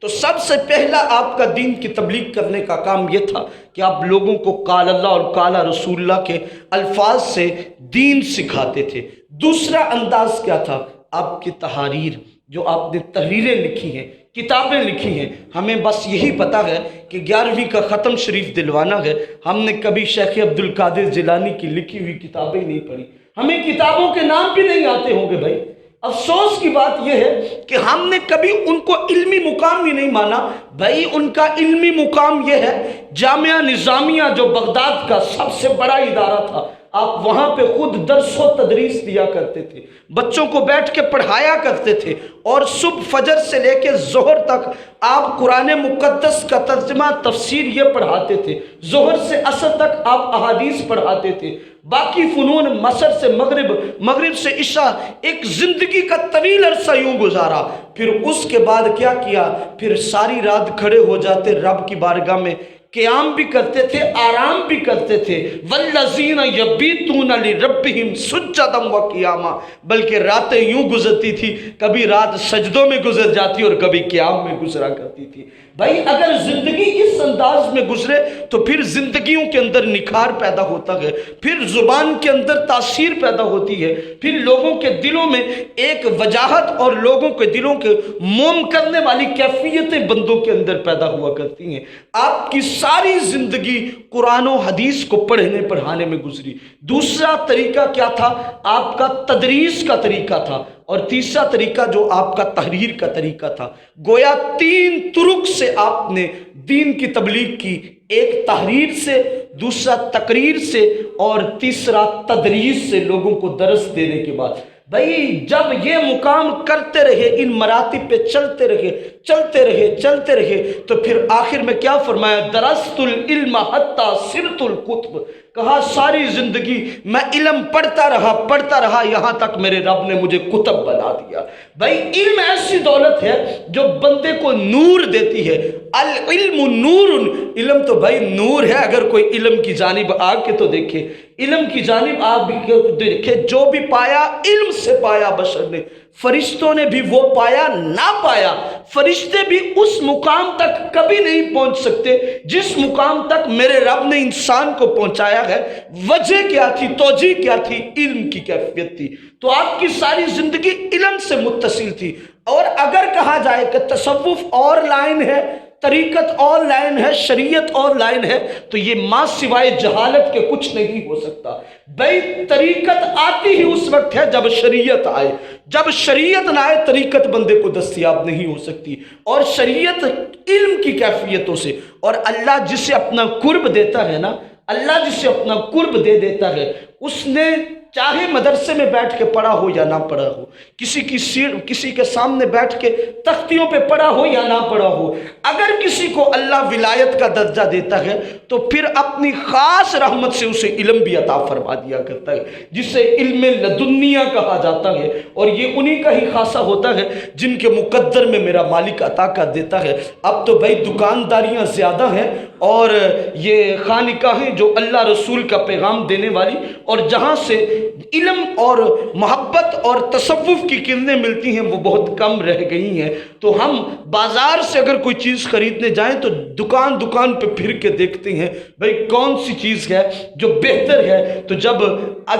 تو سب سے پہلا آپ کا دین کی تبلیغ کرنے کا کام یہ تھا کہ آپ لوگوں کو قال اللہ اور قال رسول اللہ کے الفاظ سے دین سکھاتے تھے۔ دوسرا انداز کیا تھا؟ آپ کی تحاریر، جو آپ نے تحریریں لکھی ہیں، کتابیں لکھی ہیں۔ ہمیں بس یہی پتہ ہے کہ 11ویں کا ختم شریف دلوانا ہے، ہم نے کبھی شیخ عبد القادر جیلانی کی لکھی ہوئی کتابیں نہیں پڑھی، ہمیں کتابوں کے نام بھی نہیں آتے ہوں گے بھائی۔ افسوس کی بات یہ ہے کہ ہم نے کبھی ان کو علمی مقام بھی نہیں مانا۔ بھائی ان کا علمی مقام یہ ہے، جامعہ نظامیہ جو بغداد کا سب سے بڑا ادارہ تھا، آپ وہاں پہ خود درس و تدریس دیا کرتے تھے، بچوں کو بیٹھ کے پڑھایا کرتے تھے، اور صبح فجر سے لے کے ظہر تک آپ قرآن مقدس کا ترجمہ تفسیر یہ پڑھاتے تھے، ظہر سے عصر تک آپ احادیث پڑھاتے تھے، باقی فنون مصر سے مغرب، مغرب سے عشاء، ایک زندگی کا طویل عرصہ یوں گزارا۔ پھر اس کے بعد کیا کیا؟ پھر ساری رات کھڑے ہو جاتے، رب کی بارگاہ میں قیام بھی کرتے تھے، آرام بھی کرتے تھے۔ والذین یبیتون لربہم سجدا وقیاما، بلکہ راتیں یوں گزرتی تھی، کبھی رات سجدوں میں گزر جاتی اور کبھی قیام میں گزرا کرتی تھی۔ بھائی اگر زندگی اس انداز میں گزرے تو پھر زندگیوں کے اندر نکھار پیدا ہوتا ہے، پھر زبان کے اندر تاثیر پیدا ہوتی ہے، پھر لوگوں کے دلوں میں ایک وجاہت اور لوگوں کے دلوں کے موم کرنے والی کیفیتیں بندوں کے اندر پیدا ہوا کرتی ہیں۔ آپ کی ساری زندگی قرآن و حدیث کو پڑھنے پڑھانے میں گزری۔ دوسرا طریقہ کیا تھا؟ آپ کا تدریس کا طریقہ تھا، اور تیسرا طریقہ جو آپ کا تحریر کا طریقہ تھا۔ گویا 3 طرق سے آپ نے دین کی تبلیغ کی، ایک تحریر سے، دوسرا تقریر سے، اور تیسرا تدریس سے، لوگوں کو درس دینے کے بعد۔ بھئی جب یہ مقام کرتے رہے، ان مراتب پہ چلتے رہے، تو پھر آخر میں کیا فرمایا؟ درست العلم حتی صرت الکتب، کہا ساری زندگی میں علم پڑھتا رہا یہاں تک میرے رب نے مجھے کتب بنا دیا۔ بھائی علم ایسی دولت ہے جو بندے کو نور دیتی ہے۔ العلم نور، علم تو بھائی نور ہے۔ اگر کوئی علم کی جانب آ کے تو دیکھے، علم کی جانب آپ بھی دیکھے، جو بھی پایا علم سے پایا بشر نے، فرشتوں نے بھی وہ پایا نہ پایا۔ فرشتے بھی اس مقام تک کبھی نہیں پہنچ سکتے جس مقام تک میرے رب نے انسان کو پہنچایا ہے۔ وجہ کیا تھی؟ توجہ کیا تھی؟ علم کی کیفیت تھی۔ تو آپ کی ساری زندگی علم سے متصل تھی۔ اور اگر کہا جائے کہ تصوف اور لائن ہے، طریقت اور لائن ہے، شریعت اور لائن ہے، تو یہ ماں سوائے جہالت کے کچھ نہیں ہو سکتا۔ بھئی طریقت آتی ہی اس وقت ہے جب شریعت آئے، جب شریعت نہ آئے طریقت بندے کو دستیاب نہیں ہو سکتی۔ اور شریعت علم کی کیفیتوں سے، اور اللہ جسے اپنا قرب دیتا ہے نا، اللہ جسے اپنا قرب دے دیتا ہے، اس نے چاہے مدرسے میں بیٹھ کے پڑھا ہو یا نہ پڑھا ہو، کسی کے سامنے بیٹھ کے تختیوں پہ پڑھا ہو یا نہ پڑھا ہو، اگر کسی کو اللہ ولایت کا درجہ دیتا ہے تو پھر اپنی خاص رحمت سے اسے علم بھی عطا فرما دیا کرتا ہے، جسے علم لدنیہ کہا جاتا ہے۔ اور یہ انہی کا ہی خاصہ ہوتا ہے جن کے مقدر میں میرا مالک عطا کر دیتا ہے۔ اب تو بھائی دکانداریاں زیادہ ہیں، اور یہ خانقاہیں جو اللہ رسول کا پیغام دینے والی، اور جہاں سے علم اور محبت اور تصوف کی کرنیں ملتی ہیں، وہ بہت کم رہ گئی ہیں۔ تو ہم بازار سے اگر کوئی چیز خریدنے جائیں تو دکان پہ پھر کے دیکھتے ہیں بھئی کون سی چیز ہے جو بہتر ہے۔ تو جب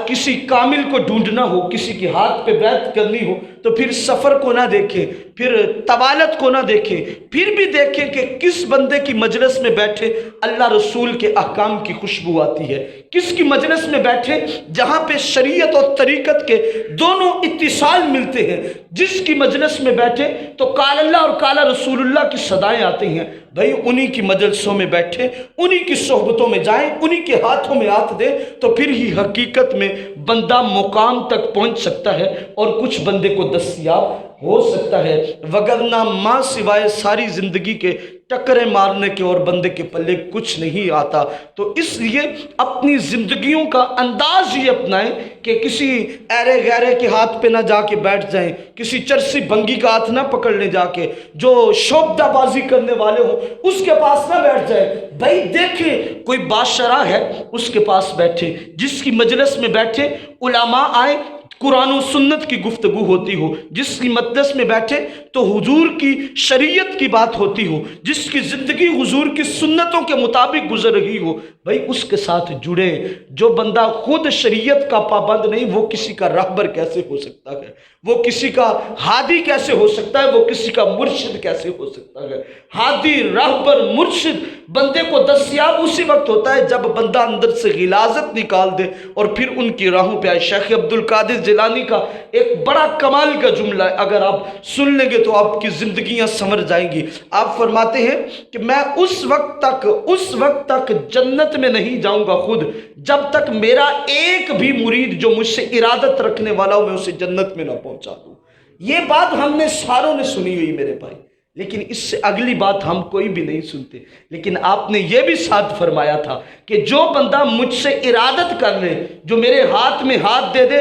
کسی کامل کو ڈھونڈنا ہو، کسی کے ہاتھ پہ بیعت کرنی ہو، تو پھر سفر کو نہ دیکھیں، پھر طوالت کو نہ دیکھیں، پھر بھی دیکھیں کہ کس بندے کی مجلس میں بیٹھے اللہ رسول کے احکام کی خوشبو آتی ہے، کس کی مجلس میں بیٹھے جہاں پہ شریعت اور طریقت کے دونوں اتصال ملتے ہیں، جس کی مجلس میں بیٹھے تو قال اللہ اور قال رسول اللہ کی صدائیں آتی ہیں۔ بھئی انہی کی مجلسوں میں بیٹھے، انہی کی صحبتوں میں جائیں، انہی کے ہاتھوں میں ہاتھ دیں، تو پھر ہی حقیقت میں بندہ مقام تک پہنچ سکتا ہے اور کچھ بندے کو دستیاب ہو سکتا ہے۔ وگرنہ ماں سوائے ساری زندگی کے ٹکریں مارنے کے اور بندے کے پلے کچھ نہیں آتا۔ تو اس لیے اپنی زندگیوں کا انداز یہ اپنائیں کہ کسی ایرے غیرے کے ہاتھ پہ نہ جا کے بیٹھ جائیں، کسی چرسی بنگی کا ہاتھ نہ پکڑ لے جا کے، جو شوبدہ بازی کرنے والے ہوں اس کے پاس نہ بیٹھ جائیں۔ بھائی دیکھیں کوئی باشرہ ہے اس کے پاس بیٹھے، جس کی مجلس میں بیٹھے علماء آئیں، कुरान और सुन्नत की गुफ्तगू होती हो, जिसकी मजलिस में बैठे तो हुजूर की शरीयत की बात होती हो, जिसकी ज़िंदगी हुजूर की सुन्नतों के मुताबिक गुजर रही हो, भाई उसके साथ जुड़े। जो बंदा खुद शरीयत का पाबंद नहीं, वो किसी का रहबर कैसे हो सकता है, वो किसी का हादी कैसे हो सकता है, वो किसी का मुर्शिद कैसे हो सकता है। हादी, रहबर, मुर्शिद बंदे को दस्तयाब उसी वक्त होता है जब बंदा अंदर से गिलाजत निकाल दे और फिर उनकी राहों पे आए। शेख अब्दुल कादिर जिलानी का एक बड़ा कमाल का जुमला है, अगर आप सुन लेंगे तो आपकी जिंदगियां संवर जाएंगी। आप फरमाते हैं कि मैं उस वक्त तक जन्नत में नहीं जाऊंगा खुद, जब तक मेरा एक भी मुरीद जो मुझसे इरादत रखने वाला हो, मैं उसे जन्नत में ना पहुंचा दूं। ये बात हमने सारों ने सुनी हुई मेरे भाई, लेकिन इससे अगली बात हम कोई भी नहीं सुनते। लेकिन आपने ये भी साथ फरमाया था कि जो बंदा मुझसे इरादत कर ले, जो मेरे हाथ में हाथ दे दे,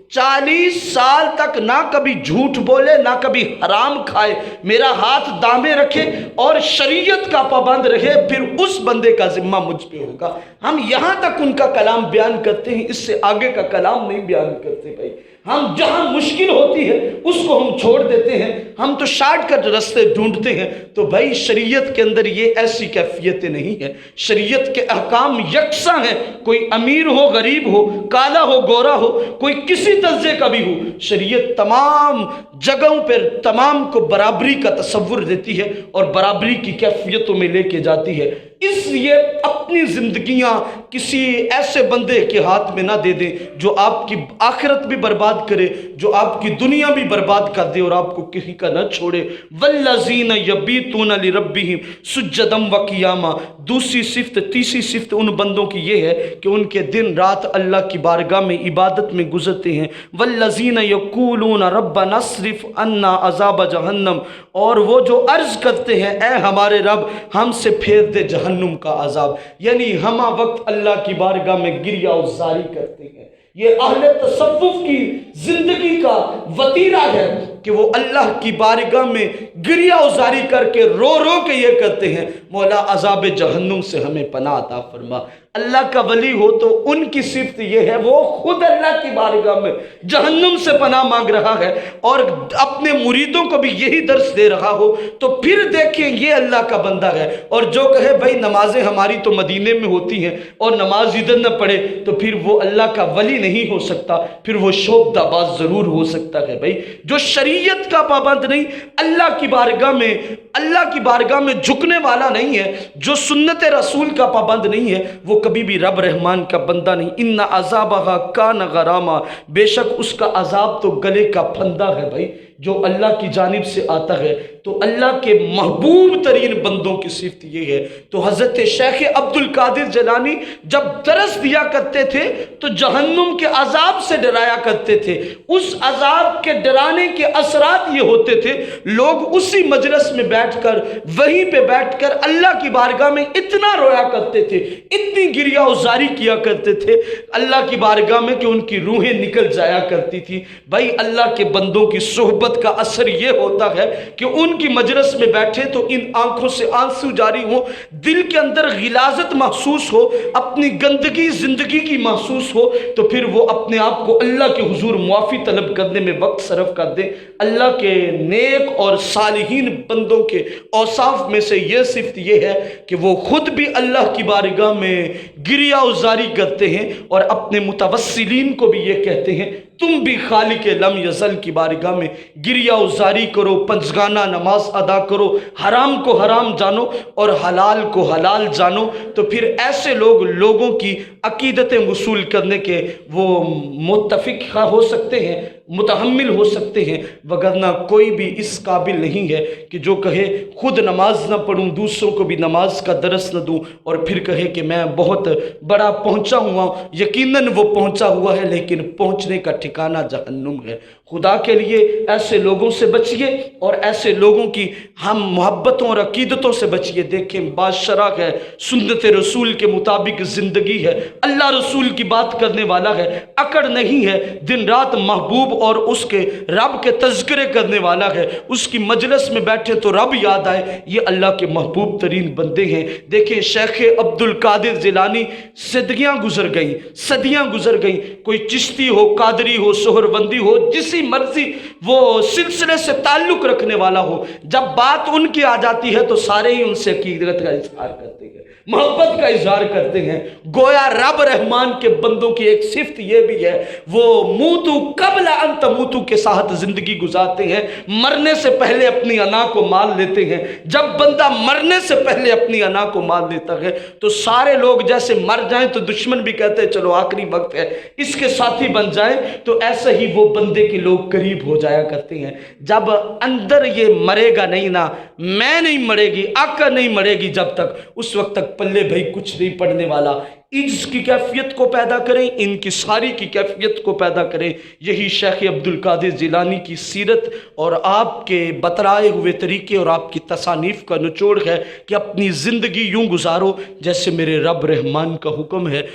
40 साल तक ना कभी झूठ बोले, ना कभी हराम खाए, मेरा हाथ दामे रखे और शरीयत का पाबंद रहे, फिर उस बंदे का जिम्मा मुझ पे होगा। हम यहाँ तक उनका कलाम बयान करते हैं, इससे आगे का कलाम नहीं बयान करते भाई। हम जहाँ मुश्किल होती है उसको हम छोड़ देते हैं, हम तो शॉर्टकट रास्ते ढूंढते हैं। तो भाई शरीयत के अंदर ये ऐसी कैफियतें नहीं है। शरीयत के अहकाम यकसा हैं, कोई अमीर हो, गरीब हो, काला हो, गोरा हो, कोई किसी दर्जे का भी हो, शरीयत तमाम जगहों पर तमाम को बराबरी का तसव्वुर देती है और बराबरी की कैफियतों में लेके जाती है। इसलिए अपनी जिंदगियां किसी ऐसे बंदे के हाथ में ना दे दें जो आपकी आखिरत भी बर्बाद करे, जो आपकी दुनिया भी बर्बाद कर दे और आपको किसी का न छोड़े। वल्लज़ीना यबीतूना लिरब्बिहिम सुज्जदम व क़ियामा। दूसरी सिफ्त, तीसरी सिफ्त उन बंदों की ये है कि उनके दिन रात अल्लाह की बारगाह में इबादत में गुजरते हैं। वल्लज़ीना यक़ूलूना रब्बना अस्रिफ़ अन्ना अज़ाब जहन्नम। और वो जो अर्ज़ करते हैं, ए हमारे रब हमसे फेर दे जहन्नुम का अजाब, यानी हम वक्त अल्लाह की बारगाह में गिरिया उज़ारी करते हैं। ये अहले तसव्वुफ की जिंदगी का वतीरा है कि वो अल्लाह की बारगाह में गिरिया उज़ारी करके रो रो के ये करते हैं, मौला अजाब जहन्नुम से हमें पनाह अता फरमा। अल्लाह का वली हो तो उनकी सिफ्त ये है, वो खुद अल्लाह की बारगाह में जहन्नुम से पनाह मांग रहा है और अपने मुरीदों को भी यही दर्स दे रहा हो। तो फिर देखें ये अल्लाह का बंदा है। और जो कहे भाई नमाजें हमारी तो मदीने में होती हैं और नमाज इधर न पढ़े, तो फिर वो अल्लाह का वली नहीं हो सकता, फिर वो शोबदाबाज जरूर हो सकता है। भाई जो शरीयत का पाबंद नहीं, अल्लाह की बारगाह में झुकने वाला नहीं है, जो सुन्नत रसूल का पाबंद नहीं है, वो कभी भी रब रहमान का बंदा नहीं। इन्ना अज़ाबहा कान गरामा, बेशक उसका अजाब तो गले का फंदा है। भाई जो अल्लाह की जानिब से आता है, तो अल्लाह के महबूब तरीन बंदों की सिफ्त ये है। तो हज़रत शेख अब्दुल कादिर जिलानी जब दरस दिया करते थे तो जहन्नुम के अजाब से डराया करते थे। उस अजाब के डराने के असरात ये होते थे, लोग उसी मजलिस में बैठकर, वहीं पे बैठकर अल्लाह की बारगाह में इतना रोया करते थे, इतनी गिरिया उज़ारी किया करते थे अल्लाह की बारगाह में कि उनकी रूहें निकल जाया करती थी। भाई अल्लाह के बंदों की सोहबत का असर ये होता है कि उनकी मजलिस में बैठे तो इन आंखों से आंसू जारी हो, दिल के अंदर गिलाजत महसूस हो, अपनी गंदगी जिंदगी की महसूस हो, तो फिर वो अपने आप को अल्लाह के हुजूर मुआफ़ी तलब करने में वक्त सरफ कर दे। अल्लाह के नेक और सालिहीन बंदों के औसाफ में से ये सिफ्त ये है कि वो खुद भी अल्लाह की बारगाह में गिरिया उज़ारी करते हैं और अपने मुतवस्सिलीन को भी ये कहते हैं, तुम भी खालिक लम यज़ल की बारगाह में गिरिया उज़ारी करो, पंजगाना नमाज अदा करो, हराम को हराम जानो और हलाल को हलाल जानो। तो फिर ऐसे लोगों की अकीदतें वसूल करने के वो मुत्तफ़िक़ हो सकते हैं, मुतहम्मिल हो सकते हैं, वगरना कोई भी इस काबिल नहीं है कि जो कहे खुद नमाज न पढ़ूँ, दूसरों को भी नमाज का दरस न दूँ और फिर कहे कि मैं बहुत बड़ा पहुँचा हुआ। यकीनन वो पहुँचा हुआ है, लेकिन पहुँचने का ठिकाना जहन्नुम है। खुदा के लिए ऐसे लोगों से बचिए और ऐसे लोगों की हम मोहब्बतों और अकीदतों से बचिए। देखें, बादशाह है, सुन्नत रसूल के मुताबिक ज़िंदगी है, अल्लाह रसूल की बात करने वाला है, अकड़ नहीं है, दिन रात महबूब और उसके रब के तज़किरे करने वाला है। उसकी मजलिस में बैठे तो रब याद आए, ये अल्लाह के महबूब तरीन बंदे हैं। देखें, शेख अब्दुल कादिर जिलानी, सदियाँ गुजर गई, सदियाँ गुजर गई, कोई चिश्ती हो, कादरी हो, सोहरबंदी हो, जिस मर्जी वो सिलसिले से ताल्लुक रखने वाला हो, जब बात उनकी आ जाती है तो सारे ही उनसे अकीदत का इजहार करते हैं, मोहब्बत का इजहार करते हैं। गोया रब रहमान के बंदों की एक सिफ्त ये भी है, वो मूतू कबला अन तमूतू के साथ जिंदगी गुजारते हैं, मरने से पहले अपनी अना को मान लेते हैं। जब बंदा मरने से पहले अपनी अना को मान लेता है तो सारे लोग जैसे मर जाएं तो दुश्मन भी कहते हैं चलो आखिरी वक्त है, इसके साथी बन जाएं, तो ऐसे ही वो बंदे के लोग करीब हो जाया करते हैं। जब अंदर ये मरेगा नहीं ना, मैं नहीं मरेगी, आका नहीं मरेगी जब तक, उस वक्त तक पल्ले भाई कुछ नहीं पड़ने वाला। इज्ज की कैफियत को पैदा करें, इनकी सारी की कैफियत को पैदा करें। यही शेख अब्दुल कादिर जिलानी की सीरत और आपके बतलाए हुए तरीके और आपकी तसानीफ का निचोड़ है कि अपनी ज़िंदगी यूं गुजारो जैसे मेरे रब रहमान का हुक्म है।